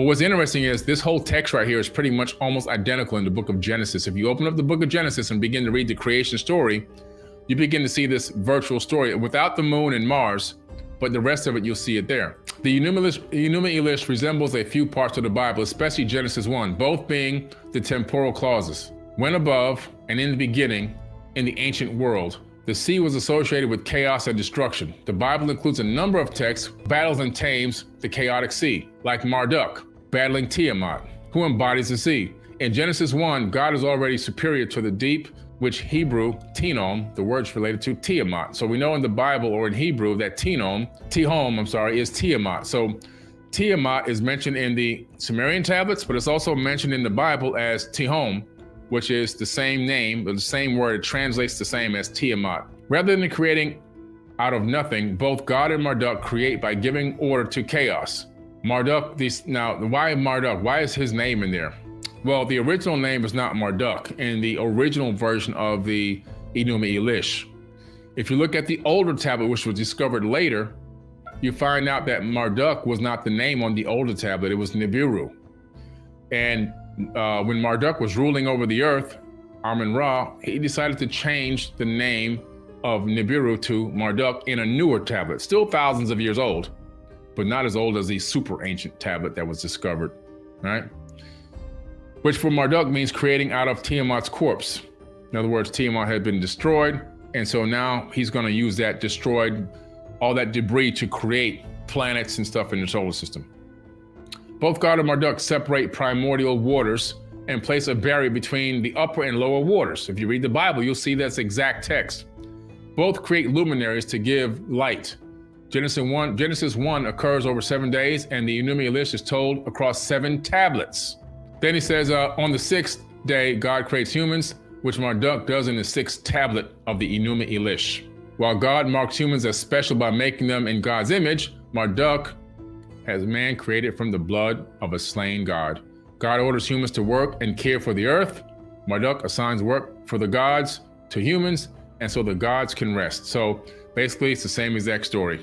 But what's interesting is this whole text right here is pretty much almost identical in the book of Genesis. If you open up the book of Genesis and begin to read the creation story, you begin to see this virtual story without the moon and Mars, but the rest of it, you'll see it there. The Enuma Elish resembles a few parts of the Bible, especially Genesis 1, both being the temporal clauses. When above and in the beginning, in the ancient world, the sea was associated with chaos and destruction. The Bible includes a number of texts, battles and tames the chaotic sea, like Marduk, battling Tiamat, who embodies the sea. In Genesis 1, God is already superior to the deep, which Hebrew, Tinom, the word's related to Tiamat. So we know in the Bible or in Hebrew that Tihom, is Tiamat. So Tiamat is mentioned in the Sumerian tablets, but it's also mentioned in the Bible as Tihom, which is the same name, but the same word, it translates the same as Tiamat. Rather than creating out of nothing, both God and Marduk create by giving order to chaos. Marduk, now why Marduk? Why is his name in there? Well, the original name is not Marduk in the original version of the Enuma Elish. If you look at the older tablet, which was discovered later, you find out that Marduk was not the name on the older tablet, it was Nibiru. And when Marduk was ruling over the earth, Amun-Ra, he decided to change the name of Nibiru to Marduk in a newer tablet, still thousands of years old, but not as old as the super ancient tablet that was discovered, right? Which for Marduk means creating out of Tiamat's corpse. In other words, Tiamat had been destroyed, and so now he's going to use that destroyed, all that debris to create planets and stuff in the solar system. Both God and Marduk separate primordial waters and place a barrier between the upper and lower waters. If you read the Bible, you'll see that's exact text. Both create luminaries to give light. Genesis 1 occurs over 7 days, and the Enuma Elish is told across 7 tablets. Then he says, on the 6th day, God creates humans, which Marduk does in the 6th tablet of the Enuma Elish. While God marks humans as special by making them in God's image, Marduk has man created from the blood of a slain God. God orders humans to work and care for the earth. Marduk assigns work for the gods to humans, and so the gods can rest. So basically, it's the same exact story.